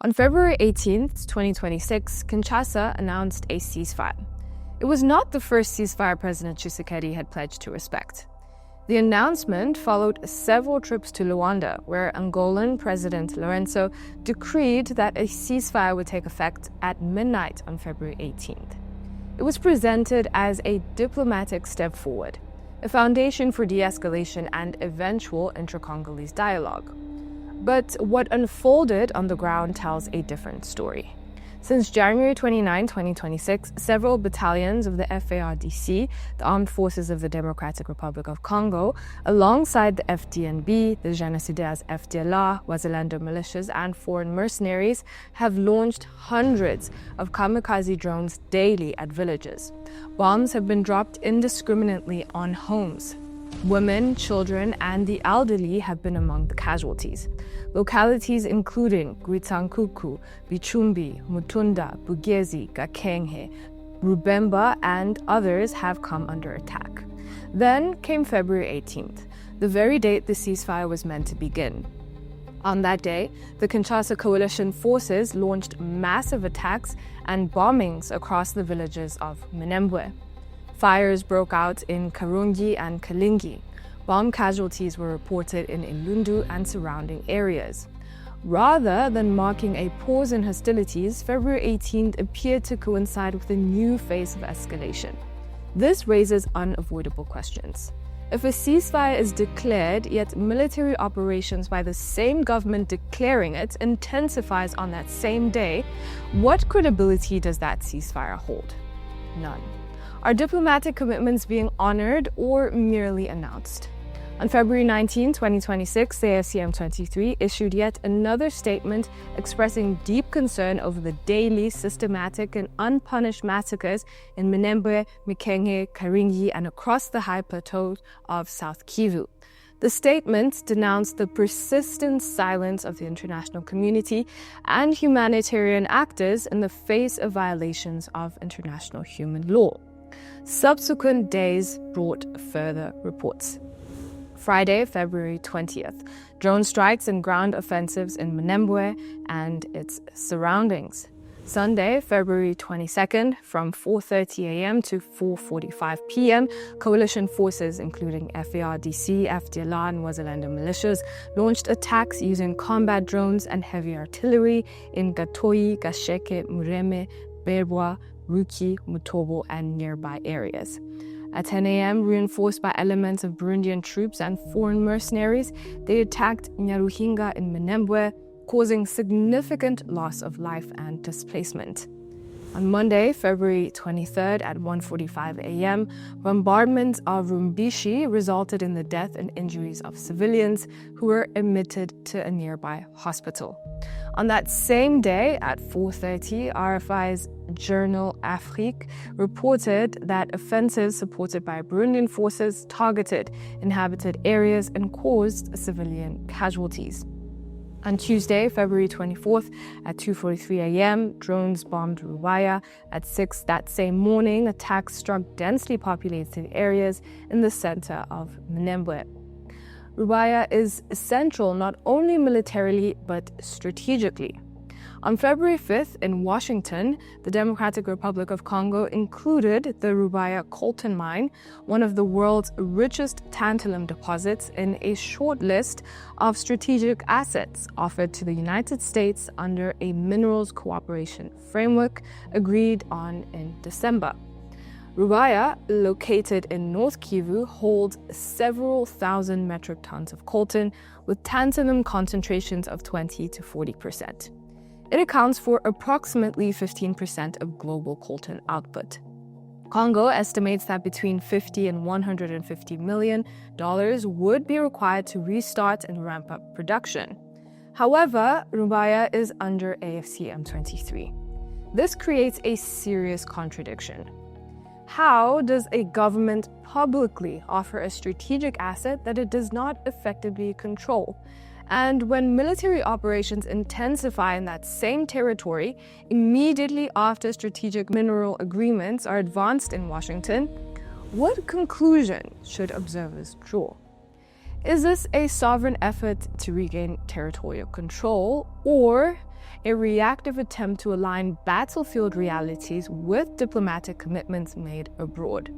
On February 18th, 2026, Kinshasa announced a ceasefire. It was not the first ceasefire President Tshisekedi had pledged to respect. The announcement followed several trips to Luanda, where Angolan President Lourenço decreed that a ceasefire would take effect at midnight on February 18th. It was presented as a diplomatic step forward, a foundation for de-escalation and eventual intra-Congolese dialogue. But what unfolded on the ground tells a different story. Since January 29, 2026, several battalions of the FARDC, the Armed Forces of the Democratic Republic of Congo, alongside the FDNB, the Génocidaires FDLR, Wazalendo militias, and foreign mercenaries, have launched hundreds of kamikaze drones daily at villages. Bombs have been dropped indiscriminately on homes. Women, children, and the elderly have been among the casualties. Localities including Gwitankuku, Bichumbi, Mutunda, Bugezi, Gakenghe, Rubemba, and others have come under attack. Then came February 18th, the very date the ceasefire was meant to begin. On that day, the Kinshasa coalition forces launched massive attacks and bombings across the villages of Minembwe. Fires broke out in Karungi and Kalingi. Bomb casualties were reported in Ilundu and surrounding areas. Rather than marking a pause in hostilities, February 18th appeared to coincide with a new phase of escalation. This raises unavoidable questions. If a ceasefire is declared, yet military operations by the same government declaring it intensifies on that same day, what credibility does that ceasefire hold? None. Are diplomatic commitments being honored or merely announced? On February 19, 2026, the AFCM23 issued yet another statement expressing deep concern over the daily, systematic, and unpunished massacres in Minembwe, Mikenge, Karingi, and across the high plateau of South Kivu. The statement denounced the persistent silence of the international community and humanitarian actors in the face of violations of international human law. Subsequent days brought further reports. Friday, February 20th, drone strikes and ground offensives in Minembwe and its surroundings. Sunday, February 22nd, from 4:30 a.m. to 4:45 p.m., coalition forces, including FARDC, FDLR, and Wazalendo militias, launched attacks using combat drones and heavy artillery in Gatoi, Gasheke, Mureme, Berwa, Ruki, Mutobo, and nearby areas. At 10 a.m., reinforced by elements of Burundian troops and foreign mercenaries, they attacked Nyaruhinga in Minembwe, causing significant loss of life and displacement. On Monday, February 23rd at 1:45 a.m., bombardment of Rumbishi resulted in the death and injuries of civilians who were admitted to a nearby hospital. On that same day at 4:30, RFI's journal Afrique reported that offensives supported by Burundian forces targeted inhabited areas and caused civilian casualties. On Tuesday, February 24th at 2:43 a.m., drones bombed Rubaya. At 6 that same morning, attacks struck densely populated areas in the center of Minembwe. Rubaya is essential not only militarily but strategically. On February 5th in Washington, the Democratic Republic of Congo included the Rubaya coltan mine, one of the world's richest tantalum deposits, in a short list of strategic assets offered to the United States under a minerals cooperation framework agreed on in December. Rubaya, located in North Kivu, holds several thousand metric tons of coltan with tantalum concentrations of 20 to 40%. It accounts for approximately 15% of global coltan output. Congo estimates that between $50 and $150 million would be required to restart and ramp up production. However, Rubaya is under AFCM23. This creates a serious contradiction. How does a government publicly offer a strategic asset that it does not effectively control? And when military operations intensify in that same territory, immediately after strategic mineral agreements are advanced in Washington, what conclusion should observers draw? Is this a sovereign effort to regain territorial control, or a reactive attempt to align battlefield realities with diplomatic commitments made abroad.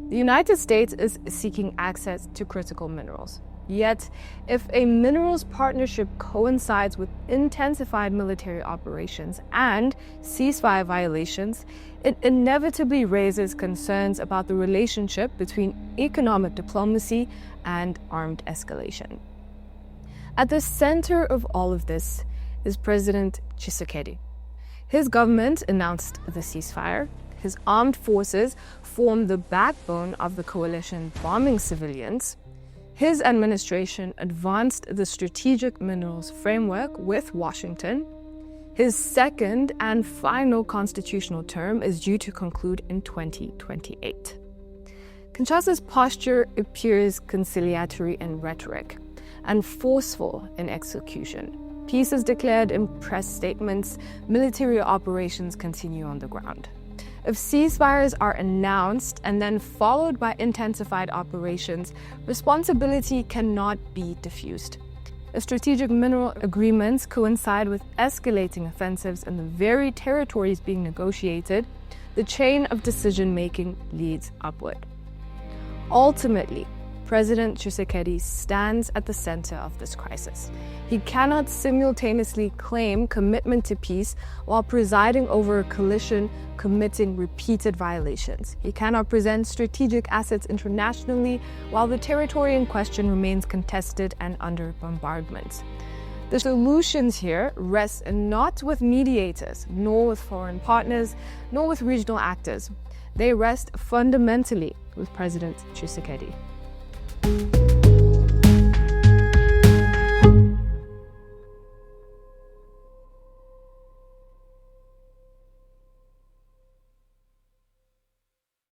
The United States is seeking access to critical minerals. Yet, if a minerals partnership coincides with intensified military operations and ceasefire violations, it inevitably raises concerns about the relationship between economic diplomacy and armed escalation. At the center of all of this is President Tshisekedi. His government announced the ceasefire. His armed forces form the backbone of the coalition bombing civilians. His administration advanced the strategic minerals framework with Washington. His second and final constitutional term is due to conclude in 2028. Kinshasa's posture appears conciliatory in rhetoric and forceful in execution. Peace is declared in press statements. Military operations continue on the ground. If ceasefires are announced and then followed by intensified operations, responsibility cannot be diffused. If strategic mineral agreements coincide with escalating offensives in the very territories being negotiated, the chain of decision-making leads upward. Ultimately, President Tshisekedi stands at the center of this crisis. He cannot simultaneously claim commitment to peace while presiding over a coalition committing repeated violations. He cannot present strategic assets internationally while the territory in question remains contested and under bombardment. The solutions here rest not with mediators, nor with foreign partners, nor with regional actors. They rest fundamentally with President Tshisekedi.